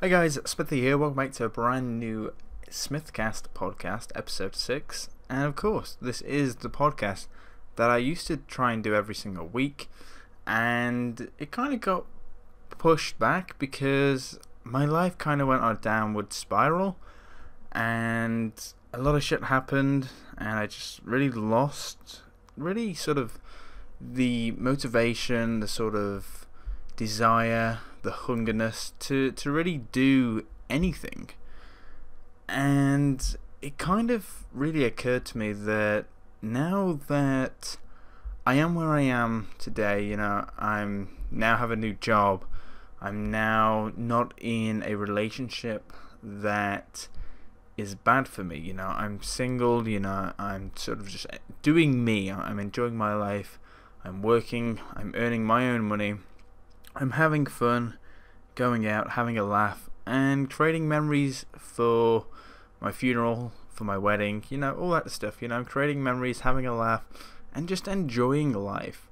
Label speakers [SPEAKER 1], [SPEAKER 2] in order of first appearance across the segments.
[SPEAKER 1] Hi guys, SmithCast here. Welcome back to a brand new SmithCast podcast, episode 6. And of course, this is the podcast that I used to try and do every single week. And it kind of got pushed back because my life kind of went on a downward spiral. And a lot of shit happened. And I just really lost, really sort of the motivation, the sort of desire, the hungerness to really do anything. And it kind of really occurred to me that now that I am where I am today, I'm now have a new job, I'm now not in a relationship that is bad for me, I'm single, I'm sort of just doing me, I'm enjoying my life, I'm working, I'm earning my own money, I'm having fun, going out, having a laugh, and creating memories for my funeral, for my wedding, all that stuff, creating memories, having a laugh, and just enjoying life.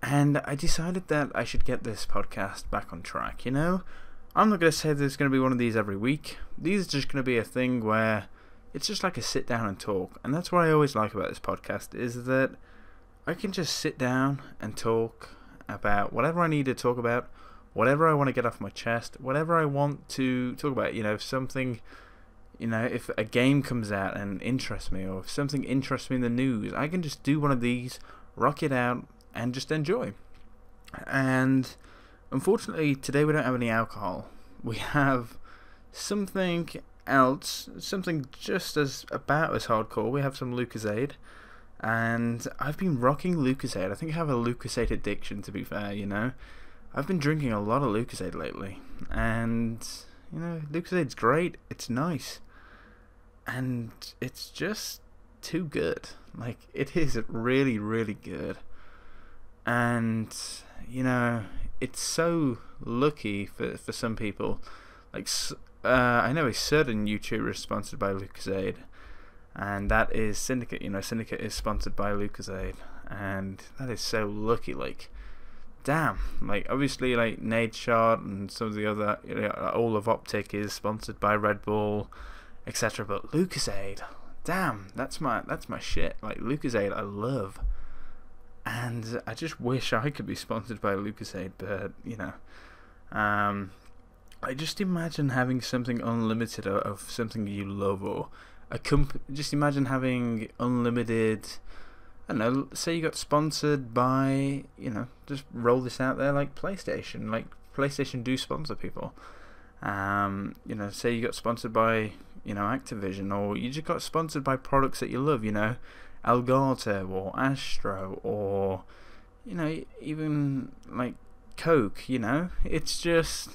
[SPEAKER 1] And I decided that I should get this podcast back on track, I'm not going to say there's going to be one of these every week. These are just going to be a thing where it's just like a sit down and talk. And that's what I always like about this podcast, is that I can just sit down and talk about whatever I need to talk about, whatever I want to get off my chest, whatever I want to talk about. If something, if a game comes out and interests me, or if something interests me in the news, I can just do one of these, rock it out, and just enjoy. And unfortunately, today we don't have any alcohol. We have something else, something just about as hardcore. We have some Lucozade. And I've been rocking Lucozade. I think I have a Lucozade addiction, to be fair, I've been drinking a lot of Lucozade lately. And, Lucozade's great. It's nice. And it's just too good. Like, it is really, really good. And, it's so lucky for some people. Like, I know a certain YouTuber is sponsored by Lucozade. And that is Syndicate. Syndicate is sponsored by Lucozade, and that is so lucky. Like, damn. Like, obviously, like Nade Shot and some of the other, all of Optic is sponsored by Red Bull, etc. But Lucozade, damn, that's my shit. Like, Lucozade, I love, and I just wish I could be sponsored by Lucozade. But I just imagine having something unlimited of something you love, or just imagine having unlimited, I don't know, say you got sponsored by, just roll this out there, like PlayStation. Like, PlayStation do sponsor people. Say you got sponsored by, Activision, or you just got sponsored by products that you love, Elgato or Astro, or, even like Coke, it's just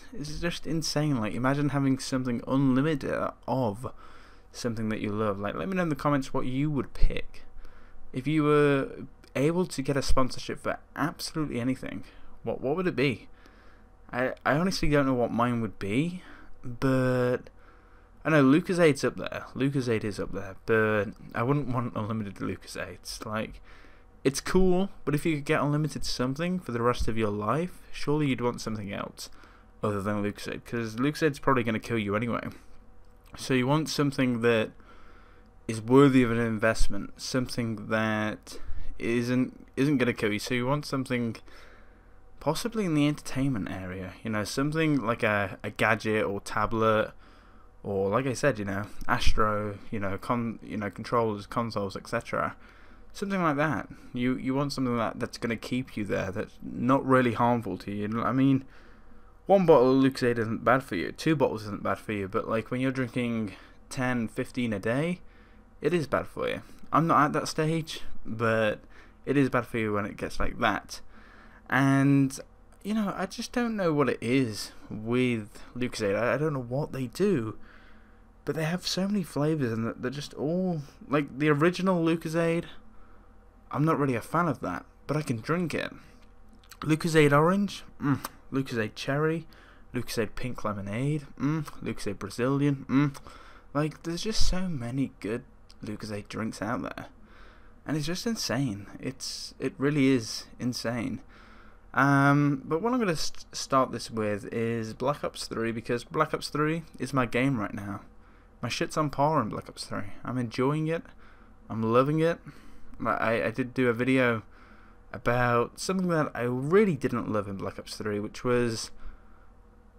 [SPEAKER 1] insane. Like, imagine having something unlimited of something that you love. Like, let me know in the comments what you would pick if you were able to get a sponsorship for absolutely anything. What would it be? I honestly don't know what mine would be, but I know Lucozade's up there. Lucozade is up there, but I wouldn't want unlimited Lucozades. Like, it's cool, but if you could get unlimited something for the rest of your life, surely you'd want something else other than Lucozade, because Lucozade's probably going to kill you anyway. So you want something that is worthy of an investment, something that isn't going to kill you. So you want something possibly in the entertainment area, something like a gadget or tablet, or like I said, Astro, controllers, consoles, etc. Something like that. You want something that's going to keep you there, that's not really harmful to you. I mean, one bottle of Lucozade isn't bad for you, 2 bottles isn't bad for you, but like when you're drinking 10, 15 a day, it is bad for you. I'm not at that stage, but it is bad for you when it gets like that. And, I just don't know what it is with Lucozade. I don't know what they do, but they have so many flavours, and they're just all, like the original Lucozade, I'm not really a fan of that, but I can drink it. Lucozade Orange, Lucozade Cherry, Lucozade Pink Lemonade, Lucozade Brazilian, like, there's just so many good Lucozade drinks out there, and it's just insane. It really is insane. But what I'm going to start this with is Black Ops 3, because Black Ops 3 is my game right now. My shit's on par in Black Ops 3. I'm enjoying it. I'm loving it. I did do a video about something that I really didn't love in Black Ops 3, which was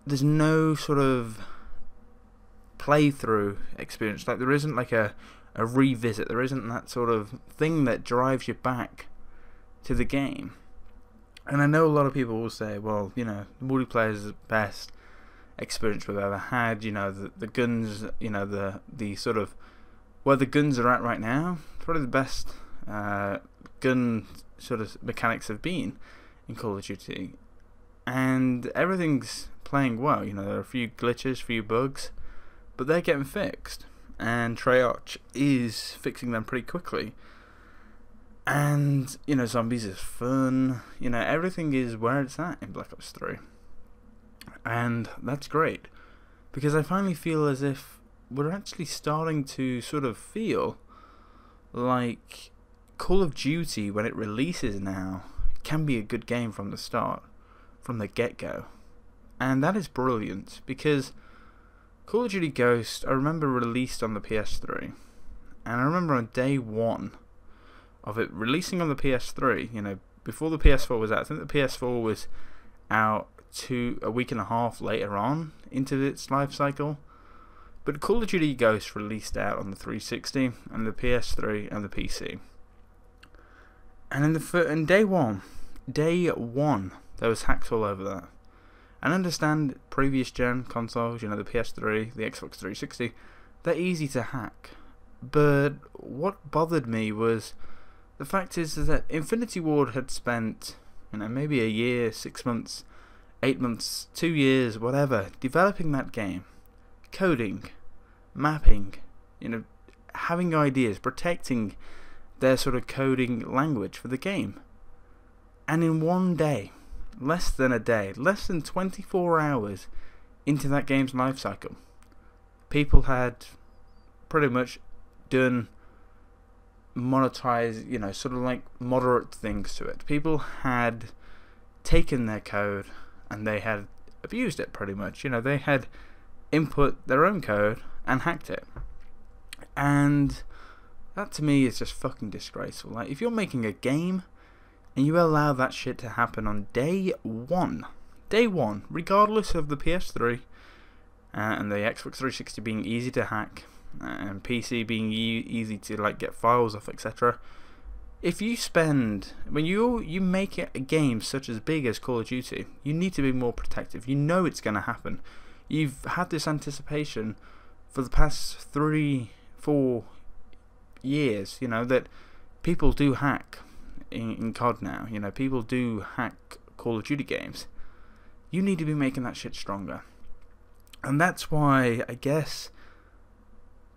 [SPEAKER 1] there's no sort of playthrough experience. Like, there isn't like a revisit. There isn't that sort of thing that drives you back to the game. And I know a lot of people will say, well, you know, multiplayer is the best experience we've ever had. You know, the guns, you know, the sort of where the guns are at right now, probably the best gun sort of mechanics have been in Call of Duty. And everything's playing well. You know, there are a few glitches, a few bugs, but they're getting fixed. And Treyarch is fixing them pretty quickly. And, you know, zombies is fun. You know, everything is where it's at in Black Ops 3. And that's great, because I finally feel as if we're actually starting to sort of feel like Call of Duty, when it releases now, can be a good game from the start, from the get-go. And that is brilliant, because Call of Duty Ghost, I remember, released on the PS3. And I remember on day one of it releasing on the PS3, you know, before the PS4 was out. I think the PS4 was out a week and a half later on into its life cycle. But Call of Duty Ghost released out on the 360 and the PS3 and the PC. And in day one, there was hacks all over that. And I understand previous gen consoles, you know, the PS3, the Xbox 360, they're easy to hack. But what bothered me was the fact is that Infinity Ward had spent, you know, maybe a year, 6 months, 8 months, 2 years, whatever, developing that game, coding, mapping, you know, having ideas, protecting their sort of coding language for the game. And in one day, less than a day, less than 24 hours into that game's life cycle, people had pretty much done monetize, you know, sort of like moderate things to it. People had taken their code and they had abused it pretty much. You know, they had input their own code and hacked it. And that to me is just fucking disgraceful. Like, if you're making a game and you allow that shit to happen on day one, regardless of the PS3 and the Xbox 360 being easy to hack, and PC being easy to like get files off, etc. If you spend, when you make it a game such as big as Call of Duty, you need to be more protective. You know it's going to happen. You've had this anticipation for the past 3-4 years, you know, that people do hack in COD now. You know, people do hack Call of Duty games. You need to be making that shit stronger. And that's why, I guess,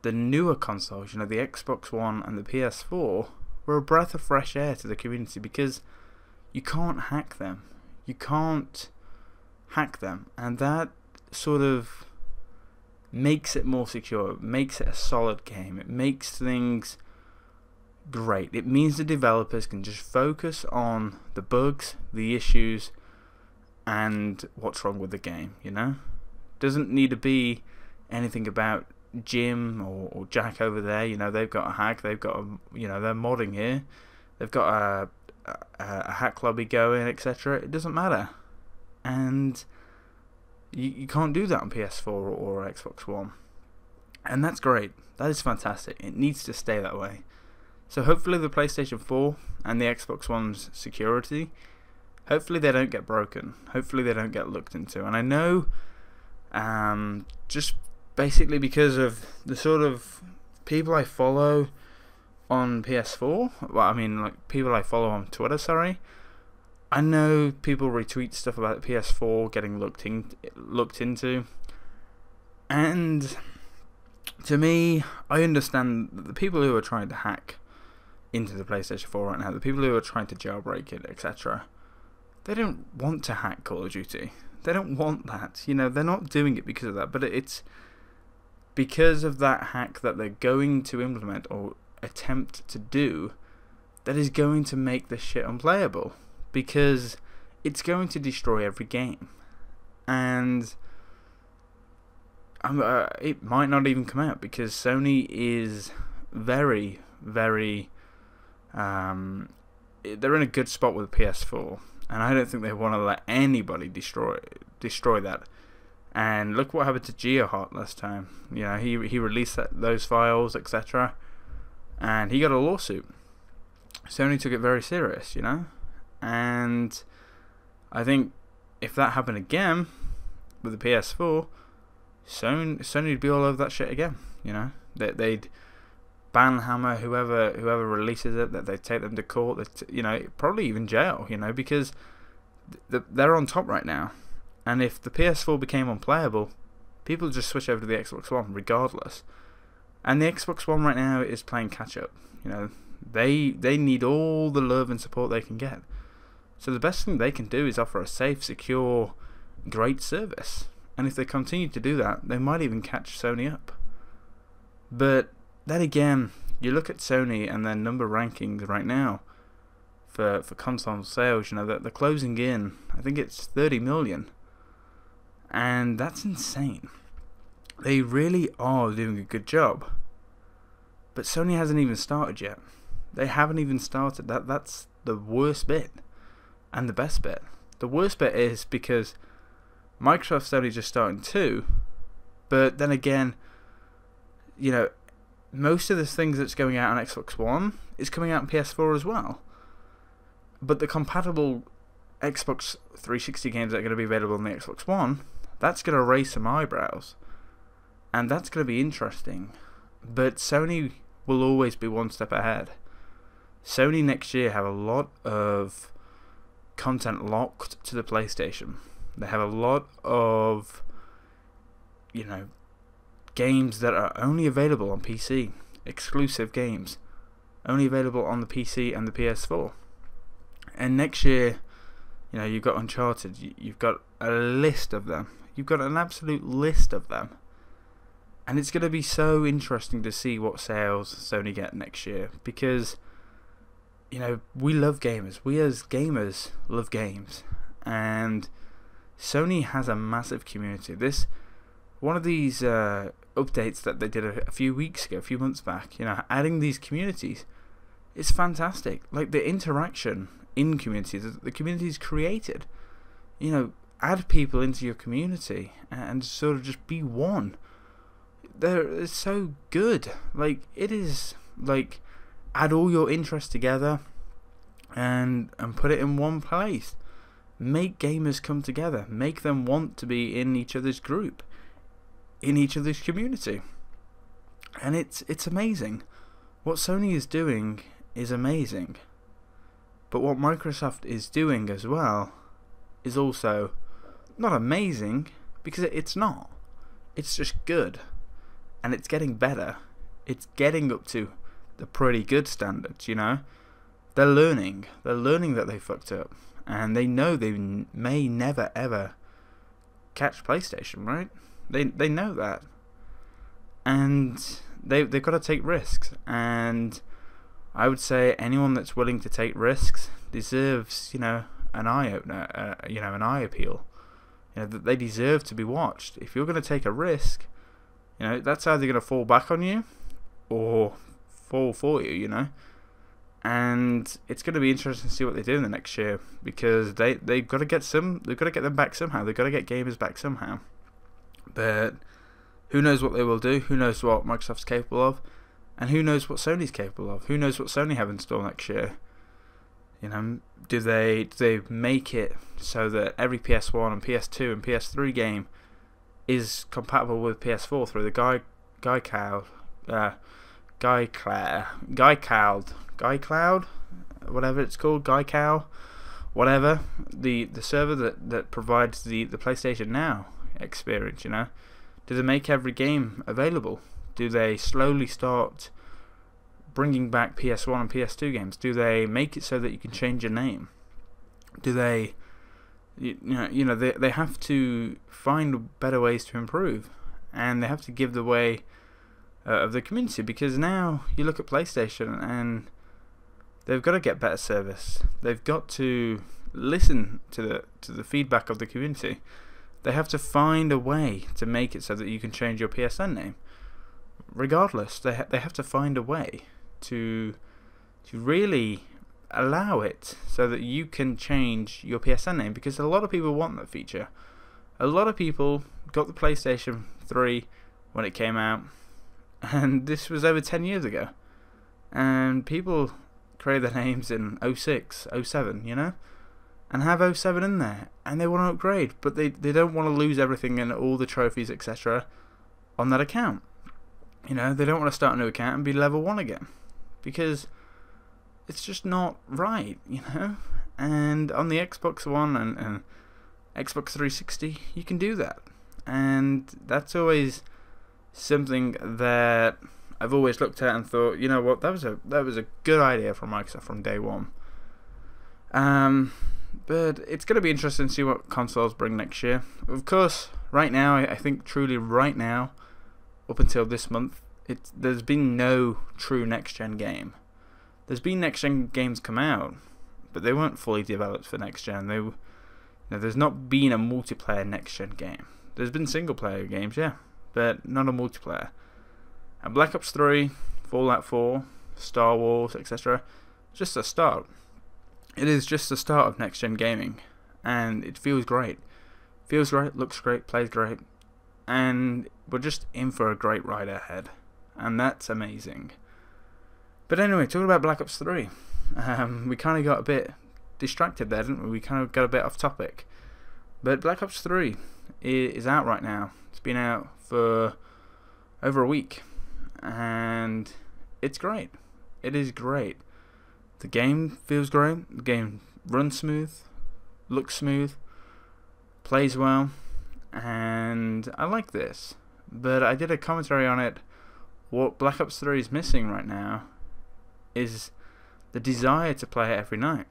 [SPEAKER 1] the newer consoles, you know, the Xbox One and the PS4, were a breath of fresh air to the community, because you can't hack them. You can't hack them. And that sort of makes it more secure. It makes it a solid game. It makes things great. It means the developers can just focus on the bugs, the issues, and what's wrong with the game, you know? Doesn't need to be anything about Jim or Jack over there. You know, they've got a hack, they've got a, you know, they're modding here, they've got a hack lobby going, etc. It doesn't matter. And you can't do that on PS4 or Xbox One. And that's great. That is fantastic. It needs to stay that way. So hopefully the PlayStation 4 and the Xbox One's security, hopefully they don't get broken. Hopefully they don't get looked into. And I know, just basically because of the sort of people I follow on PS4, well, I mean, like, people I follow on Twitter, sorry, I know people retweet stuff about the PS4 getting looked into, and to me, I understand that the people who are trying to hack into the PlayStation 4 right now, the people who are trying to jailbreak it, etc., they don't want to hack Call of Duty. They don't want that. You know, they're not doing it because of that, but it's because of that hack that they're going to implement or attempt to do that is going to make this shit unplayable. Because it's going to destroy every game, and it might not even come out because Sony is very, very they're in a good spot with the PS4, and I don't think they want to let anybody destroy that. And look what happened to GeoHot last time. You know, he released those files, etc., and he got a lawsuit. Sony took it very serious, you know, and I think if that happened again with the PS4, Sony would be all over that shit again. You know, they'd ban Hammer, whoever releases it, that they take them to court, you know, probably even jail, you know, because they're on top right now. And if the PS4 became unplayable, people would just switch over to the Xbox One regardless. And the Xbox One right now is playing catch up. You know, they need all the love and support they can get. So the best thing they can do is offer a safe, secure, great service. And if they continue to do that, they might even catch Sony up. But then again, you look at Sony and their number rankings right now for console sales, you know, they're closing in, I think it's 30 million. And that's insane. They really are doing a good job. But Sony hasn't even started yet. They haven't even started. That's the worst bit. And the best bit. The worst bit is because Microsoft's only just starting too. But then again, you know, most of the things that's going out on Xbox One is coming out on PS4 as well. But the compatible Xbox 360 games that are going to be available on the Xbox One, that's going to raise some eyebrows. And that's going to be interesting. But Sony will always be one step ahead. Sony next year have a lot of content locked to the PlayStation. They have a lot of, you know, games that are only available on PC, exclusive games, only available on the PC and the PS4. And next year, you know, you've got Uncharted, you've got a list of them, you've got an absolute list of them, and it's going to be so interesting to see what sales Sony get next year, because, you know, we love gamers, we as gamers love games, and Sony has a massive community. One of these updates that they did a few weeks ago, a few months back, you know, adding these communities, it's fantastic. Like the interaction in communities, the communities created, you know, add people into your community and sort of just be one. It's so good. Like, it is like, add all your interests together and put it in one place. Make gamers come together. Make them want to be in each other's group, in each other's community. And it's amazing. What Sony is doing is amazing. But what Microsoft is doing as well is also not amazing, because it's not. It's just good. And it's getting better. It's getting up to the pretty good standards, you know. They're learning. They're learning that they fucked up. And they know they may never ever catch PlayStation, right? They know that. And they've got to take risks. And I would say anyone that's willing to take risks deserves, you know, an eye opener, you know, an eye appeal. You know, that they deserve to be watched. If you're going to take a risk, you know, that's either going to fall back on you or fall for you, you know. And it's going to be interesting to see what they do in the next year, because they've got to get them back somehow. They've got to get gamers back somehow. But who knows what they will do? Who knows what Microsoft's capable of? And who knows what Sony's capable of? Who knows what Sony have in store next year? You know, do they make it so that every PS1 and PS2 and PS3 game is compatible with PS4 through the GuiCloud, whatever it's called, GuiCow, whatever, the server that provides the PlayStation Now experience, you know? Do they make every game available? Do they slowly start bringing back PS1 and PS2 games? Do they make it so that you can change your name? Do they, you know, they have to find better ways to improve, and they have to give the way of the community, because now you look at PlayStation and they've got to get better service. They've got to listen to the feedback of the community. They have to find a way to make it so that you can change your PSN name. Regardless, they have to find a way to really allow it so that you can change your PSN name, because a lot of people want that feature. A lot of people got the PlayStation 3 when it came out, and this was over 10 years ago, and people create their names in 06, 07, you know, and have 07 in there, and they want to upgrade, but they don't want to lose everything and all the trophies, etc. on that account. You know, they don't want to start a new account and be level 1 again, because it's just not right, you know. And on the Xbox One and Xbox 360, you can do that, and that's always something that I've always looked at and thought, you know what, that was a good idea from Microsoft from day one. But it's going to be interesting to see what consoles bring next year. Of course, right now, I think truly right now, up until this month, there's been no true next-gen game. There's been next-gen games come out, but they weren't fully developed for next-gen. There's not been a multiplayer next-gen game. There's been single-player games, yeah, but not a multiplayer. And Black Ops 3, Fallout 4, Star Wars, etc., just a start. It is just the start of next-gen gaming, and it feels great. Feels great, looks great, plays great, and we're just in for a great ride ahead, and that's amazing. But anyway, talking about Black Ops 3, we kind of got a bit distracted there, didn't we? We kind of got a bit off topic. But Black Ops 3 is out right now. It's been out for over a week, and it's great. It is great. The game feels great. The game runs smooth, looks smooth, plays well, and I like this. But I did a commentary on it. What Black Ops 3 is missing right now is the desire to play it every night.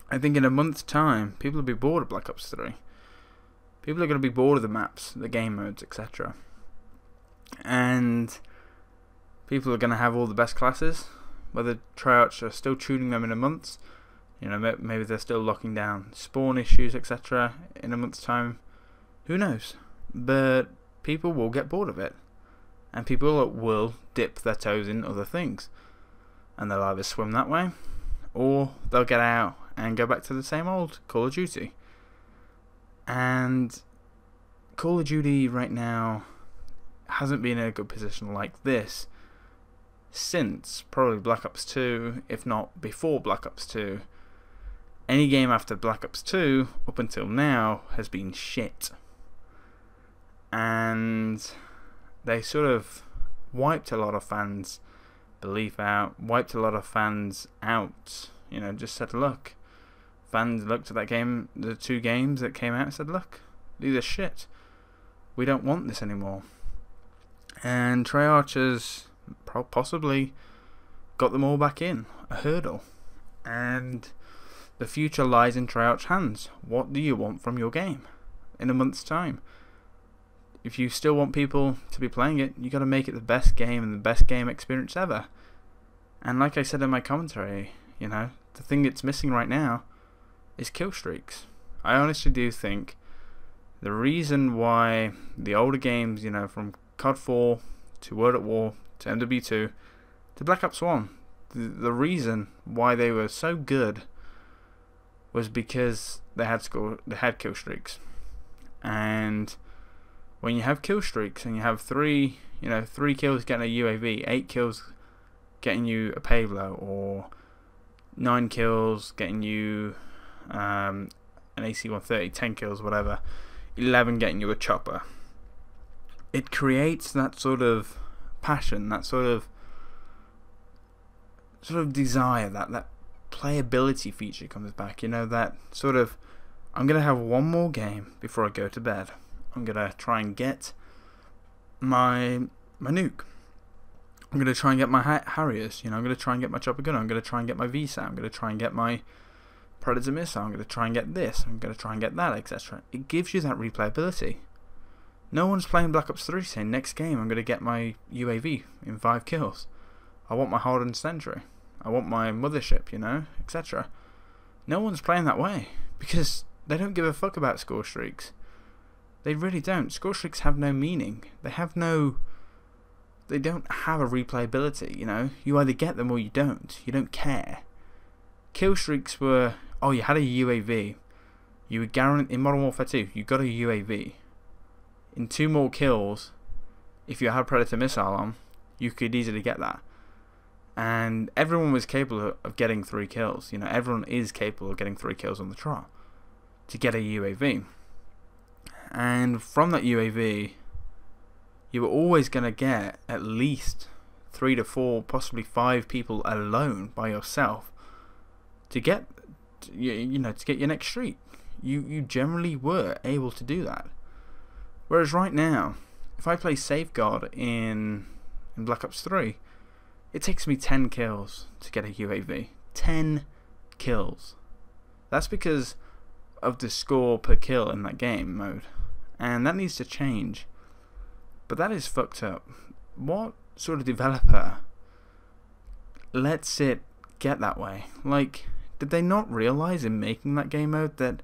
[SPEAKER 1] I think in a month's time, people will be bored of Black Ops 3. People are going to be bored of the maps, the game modes, etc. And people are going to have all the best classes. Whether Treyarch are still tuning them in a month, you know, maybe they're still locking down spawn issues, etc. in a month's time. Who knows? But people will get bored of it, and people will dip their toes in other things, and they'll either swim that way, or they'll get out and go back to the same old Call of Duty. And Call of Duty right now hasn't been in a good position like this since probably Black Ops 2, if not before Black Ops 2. Any game after Black Ops 2 up until now has been shit, and they sort of wiped a lot of fans' belief out, wiped a lot of fans out, you know, just said, look, fans looked at that game, the two games that came out, and said, look, these are shit, we don't want this anymore. And Treyarch has possibly got them all back in a hurdle, and the future lies in Treyarch's hands. What do you want from your game in a month's time? If you still want people to be playing it, you got to make it the best game and the best game experience ever. And like I said in my commentary, you know, the thing it's missing right now is kill streaks. I honestly do think the reason why the older games, you know, from COD 4 to World at War to MW2 to Black Ops 1, the reason why they were so good was because they had kill streaks. And when you have kill streaks and you have 3 kills getting a UAV, 8 kills getting you a payload, or 9 kills getting you an AC-130, 10 kills, whatever, 11 getting you a chopper, it creates that sort of passion, that sort of desire, that playability feature comes back, you know, that sort of, I'm going to have one more game before I go to bed. I'm going to try and get my nuke. I'm going to try and get my Harriers, you know, I'm going to try and get my chopper gun, I'm going to try and get my VSAT, I'm going to try and get my Predator missile, I'm going to try and get this, I'm going to try and get that, etc. It gives you that replayability. No one's playing Black Ops 3 saying, next game I'm going to get my UAV in 5 kills. I want my hardened sentry. I want my mothership, you know, etc. No one's playing that way because they don't give a fuck about score streaks. They really don't. Score streaks have no meaning. They don't have a replayability, you know. You either get them or you don't. You don't care. Kill streaks were, oh, you had a UAV. You were guaranteed in Modern Warfare 2. You got a UAV. In 2 more kills, if you had Predator missile on, you could easily get that. And everyone was capable of getting 3 kills. You know, everyone is capable of getting 3 kills on the trot to get a UAV. And from that UAV, you were always going to get at least 3 to 4, possibly 5 people alone by yourself to get, you know, to get your next streak. You generally were able to do that. Whereas right now, if I play Safeguard in Black Ops 3, it takes me 10 kills to get a UAV. 10 kills. That's because of the score per kill in that game mode. And that needs to change. But that is fucked up. What sort of developer lets it get that way? Like, did they not realize in making that game mode that,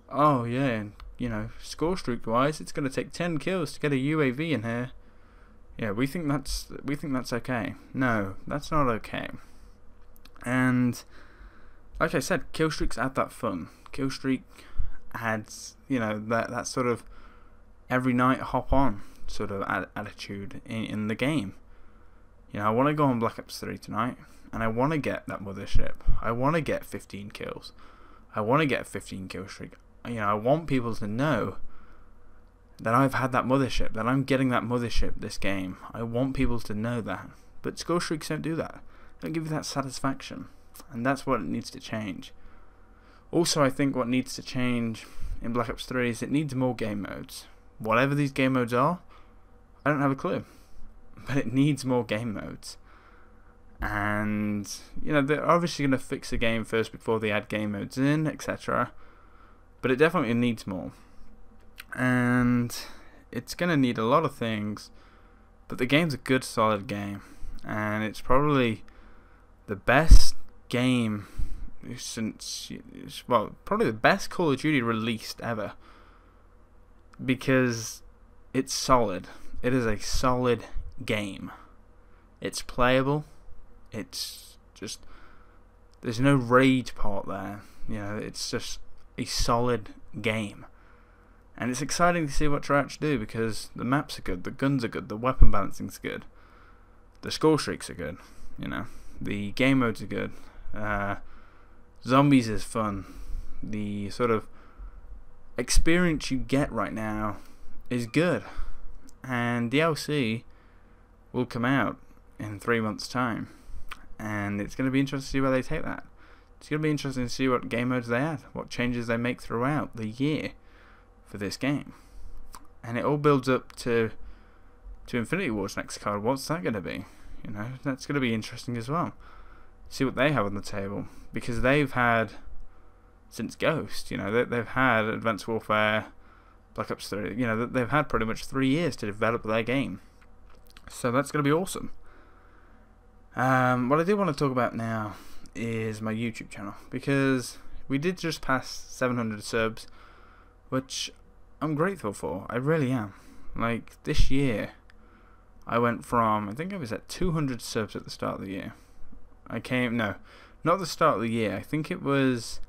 [SPEAKER 1] oh yeah, you know, score streak wise, it's going to take 10 kills to get a UAV in here. Yeah, we think that's okay. No, that's not okay. And like I said, kill streaks add that fun. Kill streak adds, you know, that sort of every night hop on sort of attitude in the game. You know, I want to go on Black Ops 3 tonight, and I want to get that mothership. I want to get 15 kills. I want to get a 15 kill streak. You know, I want people to know that I've had that mothership, that I'm getting that mothership this game. I want people to know that. But score streaks don't do that. They don't give you that satisfaction. And that's what needs to change. Also, I think what needs to change in Black Ops 3 is it needs more game modes. Whatever these game modes are, I don't have a clue. But it needs more game modes. And, you know, they're obviously going to fix the game first before they add game modes in, etc. But it definitely needs more. And it's going to need a lot of things. But the game's a good, solid game. And it's probably the best game since, well, probably the best Call of Duty released ever. Because it's solid. It is a solid game. It's playable. It's just, there's no rage part there. You know, it's just a solid game. And it's exciting to see what Treyarch do, because the maps are good, the guns are good, the weapon balancing's good, the score streaks are good, you know, the game modes are good, zombies is fun, the sort of experience you get right now is good, and DLC will come out in 3 months' time, and it's going to be interesting to see where they take that. It's going to be interesting to see what game modes they add, what changes they make throughout the year for this game. And it all builds up to Infinity Ward's next card. What's that going to be? You know, that's going to be interesting as well. See what they have on the table, because they've had, since Ghost, you know, they've had Advanced Warfare, Black Ops 3, you know, they've had pretty much 3 years to develop their game. So that's going to be awesome. What I do want to talk about now is my YouTube channel, because we did just pass 700 subs, which I'm grateful for. I really am. Like, this year I went from, I think I was at 200 subs at the start of the year. No, not the start of the year. I think it was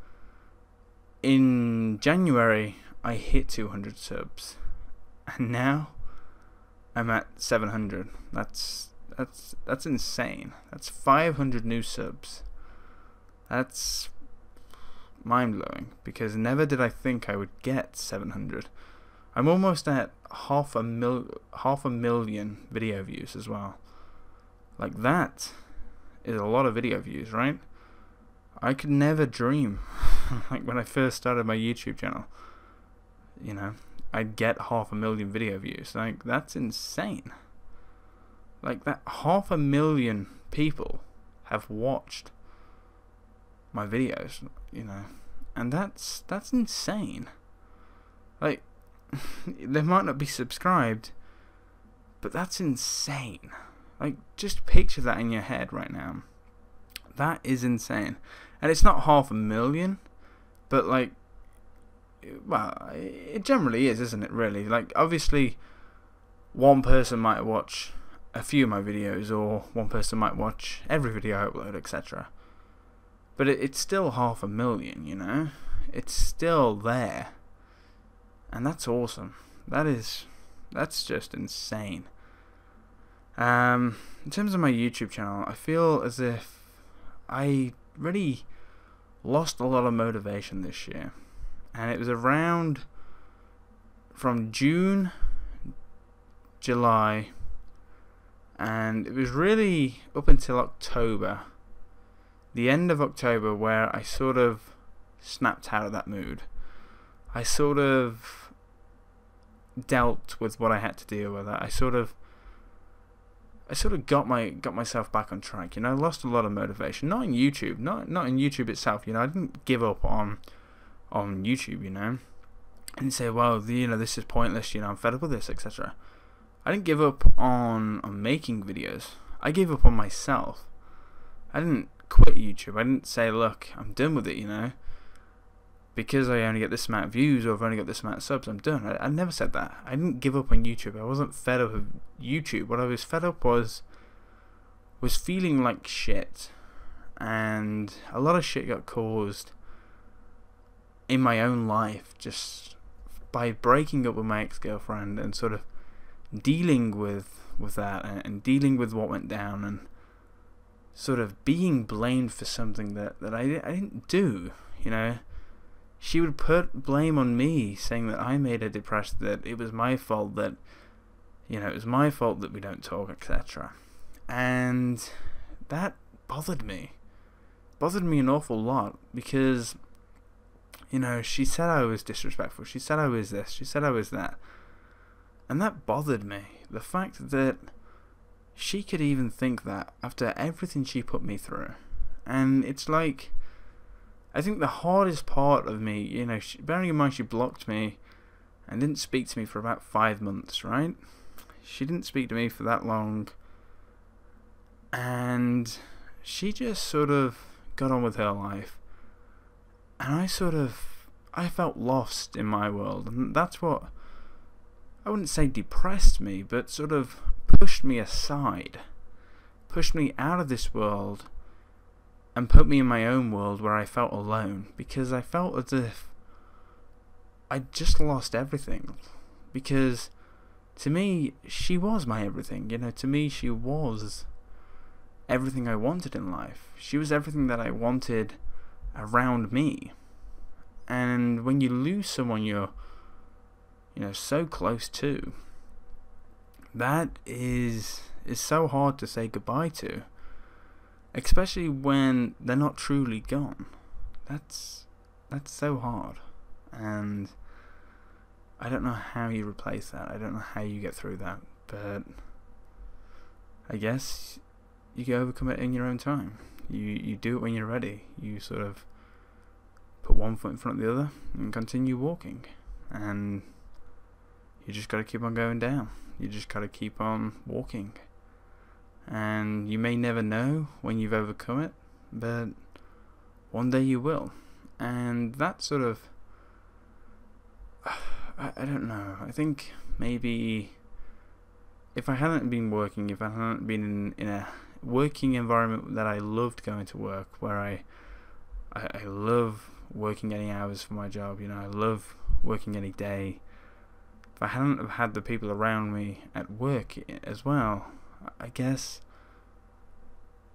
[SPEAKER 1] in January I hit 200 subs, and now I'm at 700. That's insane. That's 500 new subs. That's mind-blowing, because never did I think I would get 700. I'm almost at half a million video views as well. Like, that is a lot of video views, right? I could never dream, like when I first started my YouTube channel, you know, I'd get 500,000 video views. Like, that's insane. Like, that 500,000 people have watched my videos, you know, and that's insane. Like, they might not be subscribed, but that's insane. Like, just picture that in your head right now. That is insane. And it's not 500,000, but like, well, it generally is, isn't it? Really, like, obviously, one person might watch a few of my videos, or one person might watch every video I upload, etc. But it's still 500,000, you know? It's still there. And that's awesome. That's just insane. In terms of my YouTube channel, I feel as if I really lost a lot of motivation this year. And it was around from June, July, and it was really up until October, the end of October, where I sort of snapped out of that mood. I sort of dealt with what I had to deal with. I sort of got myself back on track. You know, I lost a lot of motivation. Not in YouTube, not in YouTube itself. You know, I didn't give up on YouTube. You know, I didn't say, well, you know, this is pointless. You know, I'm fed up with this, etc. I didn't give up on making videos. I gave up on myself. I didn't quit YouTube. I didn't say, look, I'm done with it, you know, because I only get this amount of views, or I've only got this amount of subs, I'm done. I never said that. I didn't give up on YouTube. I wasn't fed up with YouTube. What I was fed up was feeling like shit. And a lot of shit got caused in my own life just by breaking up with my ex-girlfriend and sort of dealing with that, and dealing with what went down, and sort of being blamed for something that I didn't do. You know, she would put blame on me, saying that I made her depressed, that it was my fault, that, you know, it was my fault that we don't talk, etc. And that bothered me an awful lot, because, you know, she said I was disrespectful, she said I was this, she said I was that. And that bothered me. The fact that she could even think that after everything she put me through. And it's like, I think the hardest part of me, you know, bearing in mind she blocked me and didn't speak to me for about 5 months, right? She didn't speak to me for that long. And she just sort of got on with her life. And I felt lost in my world. And that's what, I wouldn't say depressed me, but sort of pushed me aside, pushed me out of this world, and put me in my own world where I felt alone, because I felt as if I just lost everything. Because to me, she was my everything. You know, to me, she was everything I wanted in life. She was everything that I wanted around me. And when you lose someone you're, you know, so close to, that is so hard to say goodbye to, especially when they're not truly gone. That's so hard, and I don't know how you replace that. I don't know how you get through that, but I guess you can overcome it in your own time. You do it when you're ready. You sort of put one foot in front of the other and continue walking, and you just got to keep on going down. You just got to keep on walking. And you may never know when you've overcome it, but one day you will. And that sort of, I don't know. I think maybe if I hadn't been working, if I hadn't been in a working environment that I loved going to work, where I love working any hours for my job, you know, I love working any day. If I hadn't have had the people around me at work as well, I guess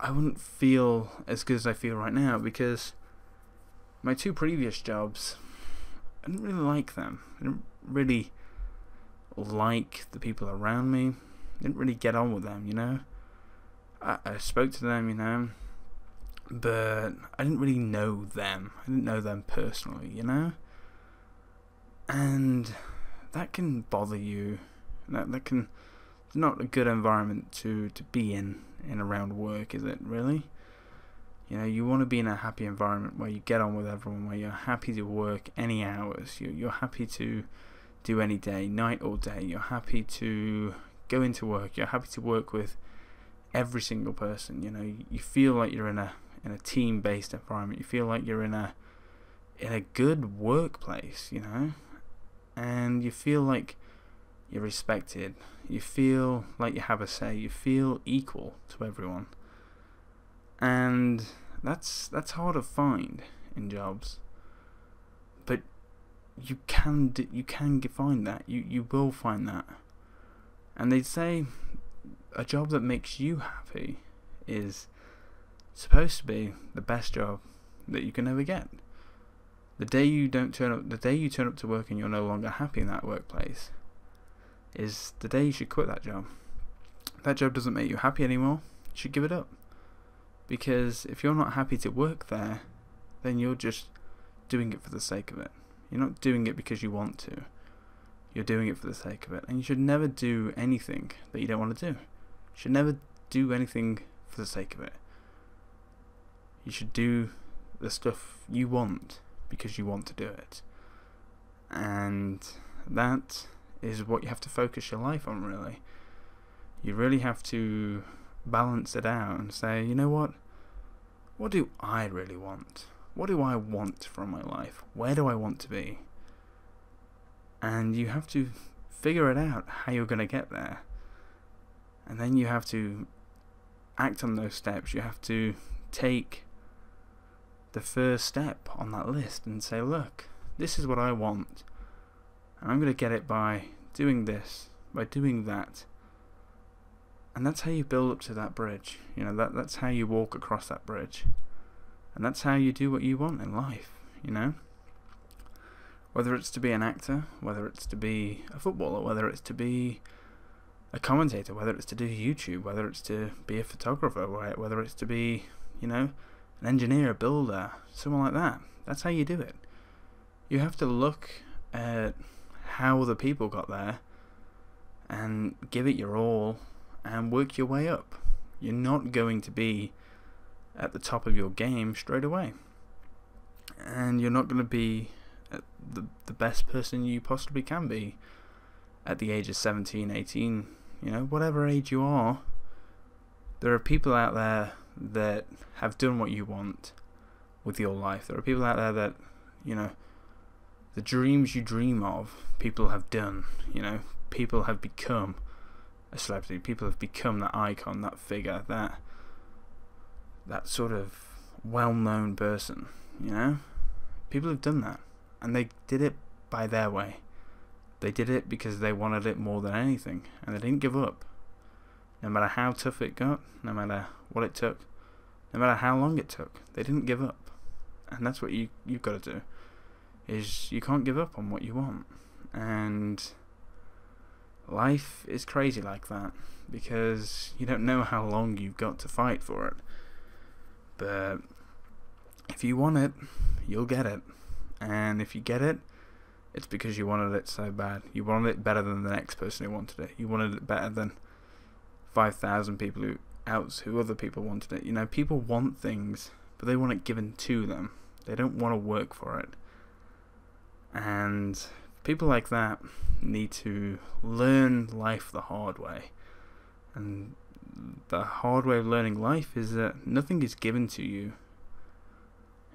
[SPEAKER 1] I wouldn't feel as good as I feel right now, because my 2 previous jobs, I didn't really like them. I didn't really like the people around me. I didn't really get on with them, you know. I spoke to them, you know, but I didn't really know them. I didn't know them personally, you know. And that can bother you. That can, it's not a good environment to be in around work, is it, really? You know, you want to be in a happy environment where you get on with everyone, where you're happy to work any hours, you're happy to do any day, night or day, you're happy to go into work, you're happy to work with every single person, you know, you feel like you're in a in a team-based environment. You feel like you're in a good workplace, you know, and you feel like you're respected. You feel like you have a say. You feel equal to everyone, and that's hard to find in jobs. But you can find that. You will find that. And they say a job that makes you happy is supposed to be the best job that you can ever get. The day you turn up to work and you're no longer happy in that workplace is the day you should quit that job. If that job doesn't make you happy anymore, you should give it up. Because if you're not happy to work there, then you're just doing it for the sake of it. You're not doing it because you want to. You're doing it for the sake of it. And you should never do anything that you don't want to do. You should never do anything for the sake of it. You should do the stuff you want because you want to do it. And that is what you have to focus your life on, really. You really have to balance it out and say, you know what? What do I really want? What do I want from my life? Where do I want to be? And you have to figure it out how you're going to get there. And then you have to act on those steps. You have to take the first step on that list and say, look, this is what I want. And I'm going to get it by doing this, by doing that. And that's how you build up to that bridge. You know, that's how you walk across that bridge. And that's how you do what you want in life, you know? Whether it's to be an actor, whether it's to be a footballer, whether it's to be a commentator, whether it's to do YouTube, whether it's to be a photographer, whether it's to be, you know, an engineer, a builder, someone like that. That's how you do it. You have to look at how other people got there and give it your all and work your way up. You're not going to be at the top of your game straight away, and you're not going to be the best person you possibly can be at the age of 17, 18, you know, whatever age you are. There are people out there that have done what you want with your life. There are people out there that, you know, the dreams you dream of, people have done. You know, people have become a celebrity. People have become that icon, that figure, that sort of well-known person, you know? People have done that, and they did it by their way. They did it because they wanted it more than anything, and they didn't give up. No matter how tough it got, no matter what it took, no matter how long it took, they didn't give up. And that's what you've got to do, is you can't give up on what you want. And life is crazy like that, because you don't know how long you've got to fight for it. But if you want it, you'll get it. And if you get it, it's because you wanted it so bad. You wanted it better than the next person who wanted it. You wanted it better than 5,000 people who other people wanted it. You know, people want things, but they want it given to them. They don't want to work for it. And people like that need to learn life the hard way. And the hard way of learning life is that nothing is given to you.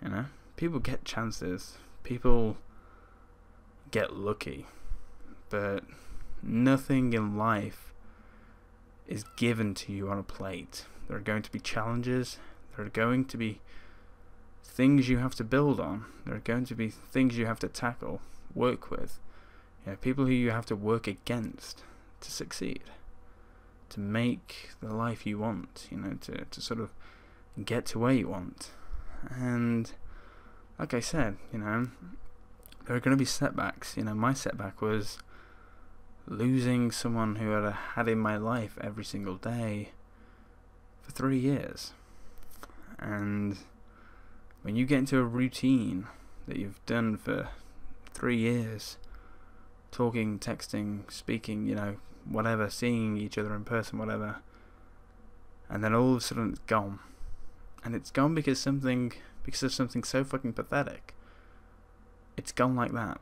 [SPEAKER 1] You know, people get chances, people get lucky, but nothing in life is given to you on a plate. There are going to be challenges, there are going to be things you have to build on, there are going to be things you have to tackle, work with, you know, people who you have to work against to succeed, to make the life you want, you know, to sort of get to where you want. And like I said, you know, there are going to be setbacks. You know, my setback was losing someone who I had in my life every single day for 3 years. And when you get into a routine that you've done for 3 years, talking, texting, speaking, you know, whatever, seeing each other in person, whatever, and then all of a sudden it's gone. And it's gone because of something so fucking pathetic. It's gone like that.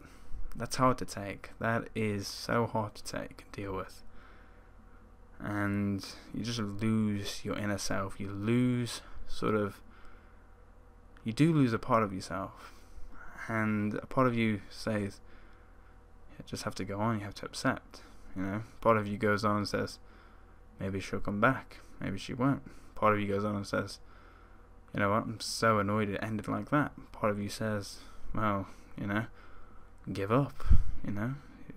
[SPEAKER 1] That's hard to take. That is so hard to take and deal with. And you just lose your inner self. You lose sort of you do lose a part of yourself, and a part of you says, you just have to go on, you have to accept, part of you goes on and says, maybe she'll come back, maybe she won't. Part of you goes on and says, you know what, I'm so annoyed it ended like that. Part of you says, well, give up,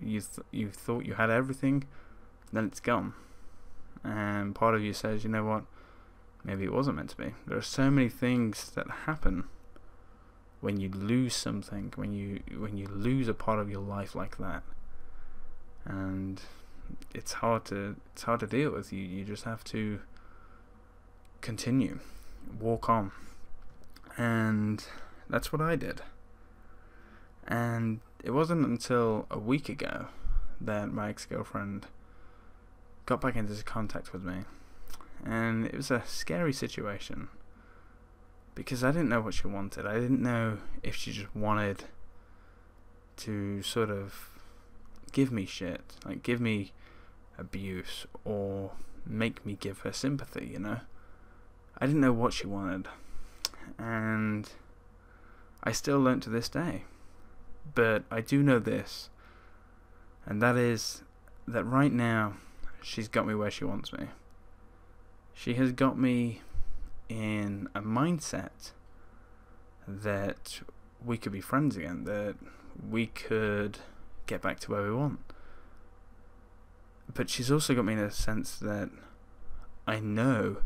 [SPEAKER 1] you thought you had everything, then it's gone. And part of you says, you know what, maybe it wasn't meant to be. There are so many things that happen when you lose something, when you lose a part of your life like that, and it's hard to deal with. You just have to continue, walk on, and that's what I did. And it wasn't until a week ago that my ex-girlfriend got back into contact with me, and it was a scary situation because I didn't know what she wanted. I didn't know if she just wanted to sort of give me shit, like give me abuse, or make me give her sympathy, I didn't know what she wanted, and I still don't to this day. But I do know this, and that is that right now she's got me where she wants me. She has got me in a mindset that we could be friends again, that we could get back to where we want. But she's also got me in a sense that I know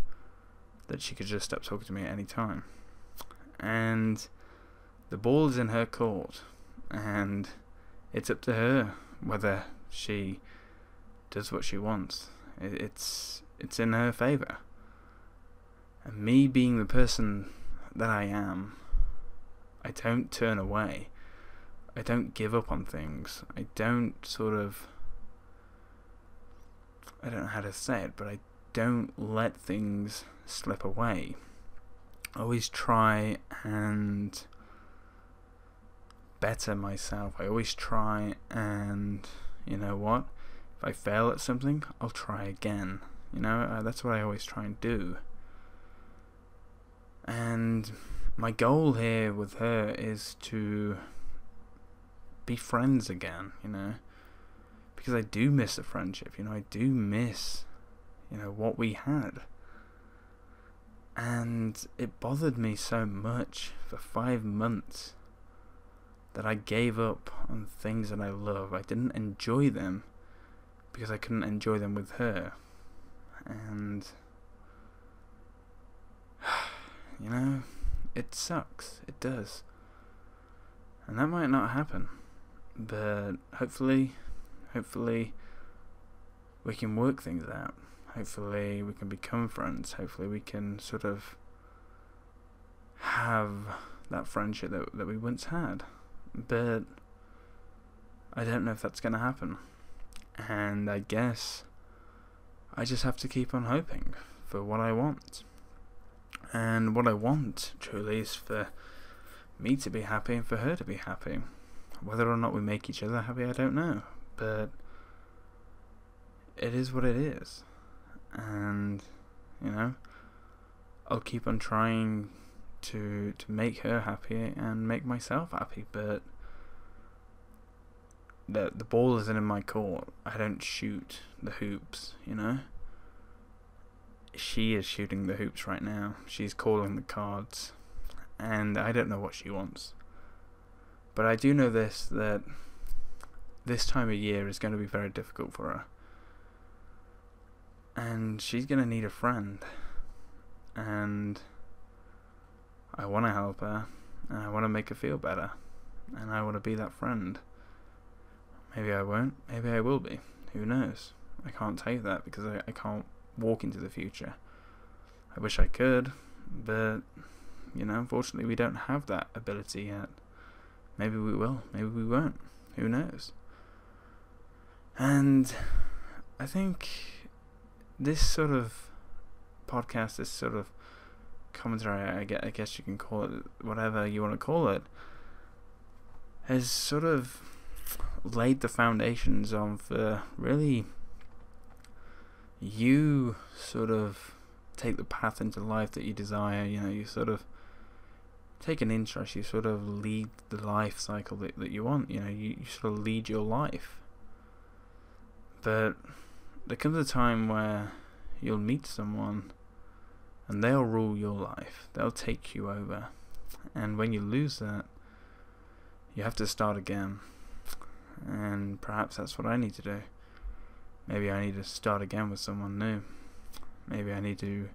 [SPEAKER 1] that she could just stop talking to me at any time. And the ball is in her court, and it's up to her whether she does what she wants. It's in her favour. And me being the person that I am, I don't turn away. I don't give up on things. I don't I don't know how to say it, but I don't let things slip away. I always try and better myself. I always try and, you know what, if I fail at something, I'll try again. That's what I always try and do. And my goal here with her is to be friends again, because I do miss the friendship, I do miss, what we had. And it bothered me so much for 5 months that I gave up on things that I love. I didn't enjoy them because I couldn't enjoy them with her. And it sucks. It does. And that might not happen, but hopefully we can work things out. Hopefully we can become friends. Hopefully we can sort of have that friendship that we once had. But I don't know if that's going to happen. And I guess I just have to keep on hoping for what I want. And what I want, truly, is for me to be happy and for her to be happy. Whether or not we make each other happy, I don't know. But it is what it is. And, I'll keep on trying to make her happy and make myself happy. But the ball isn't in my court. I don't shoot the hoops, She is shooting the hoops right now. She's calling the cards. And I don't know what she wants. But I do know that this time of year is going to be very difficult for her. And she's going to need a friend. And I want to help her. And I want to make her feel better. And I want to be that friend. Maybe I won't. Maybe I will be. Who knows? I can't tell you that because I can't walk into the future. I wish I could. But, unfortunately we don't have that ability yet. Maybe we will. Maybe we won't. Who knows? And I think this sort of podcast, this sort of commentary, I guess you can call it whatever you want to call it, has sort of laid the foundations on for really you sort of take the path into life that you desire. You sort of take an interest, you sort of lead the life cycle that you want. You sort of lead your life. But there comes a time where you'll meet someone and they'll rule your life. They'll take you over. And when you lose that, you have to start again. And perhaps that's what I need to do. Maybe I need to start again with someone new. Maybe I need to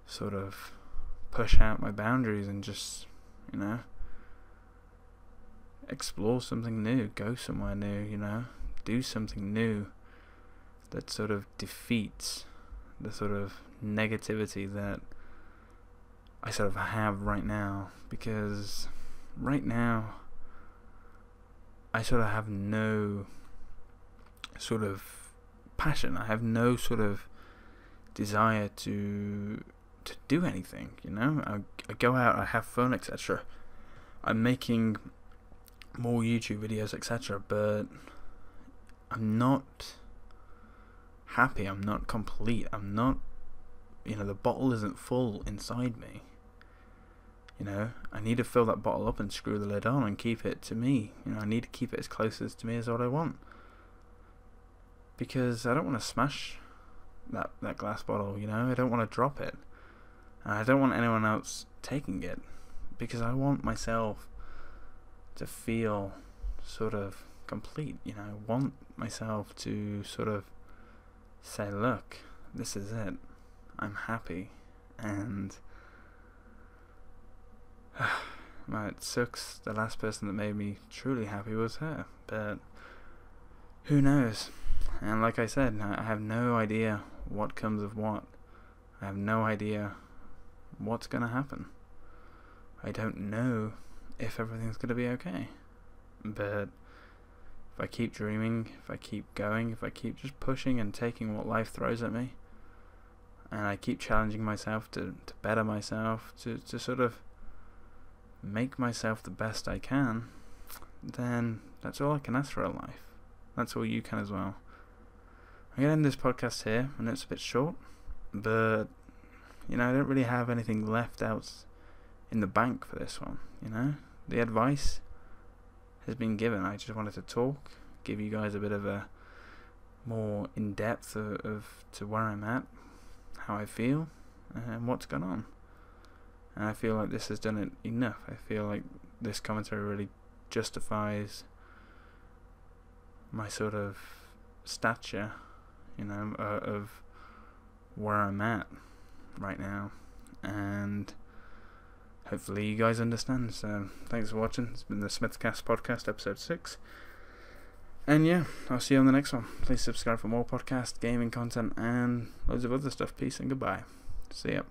[SPEAKER 1] sort of push out my boundaries and just, explore something new, go somewhere new, do something new that sort of defeats the sort of negativity that I sort of have right now. Because right now I sort of have no sort of passion. I have no sort of desire to do anything, I go out, I have fun, etc. I'm making more YouTube videos, etc. But I'm not happy. I'm not complete. I'm not, the bottle isn't full inside me. I need to fill that bottle up and screw the lid on and keep it to me. I need to keep it as close as to me as what I want. Because I don't want to smash that glass bottle, I don't want to drop it. And I don't want anyone else taking it. Because I want myself to feel sort of complete, I want myself to sort of say, look, this is it. I'm happy. And it sucks. The last person that made me truly happy was her. But who knows? And like I said, I have no idea what comes of what. I have no idea what's going to happen. I don't know if everything's going to be okay. But if I keep dreaming, if I keep going, if I keep just pushing and taking what life throws at me, and I keep challenging myself to better myself, to sort of make myself the best I can, then that's all I can ask for in life. That's all you can as well. I'm going to end this podcast here, and it's a bit short, but I don't really have anything left out in the bank for this one. The advice has been given. I just wanted to talk, give you guys a bit of a more in-depth of to where I'm at, how I feel, and what's going on. And I feel like this has done it enough. I feel like this commentary really justifies my sort of stature, of where I'm at right now. And hopefully you guys understand. So thanks for watching. It's been the SmithCast podcast, episode 6. And yeah, I'll see you on the next one. Please subscribe for more podcast, gaming content, and loads of other stuff. Peace and goodbye. See ya.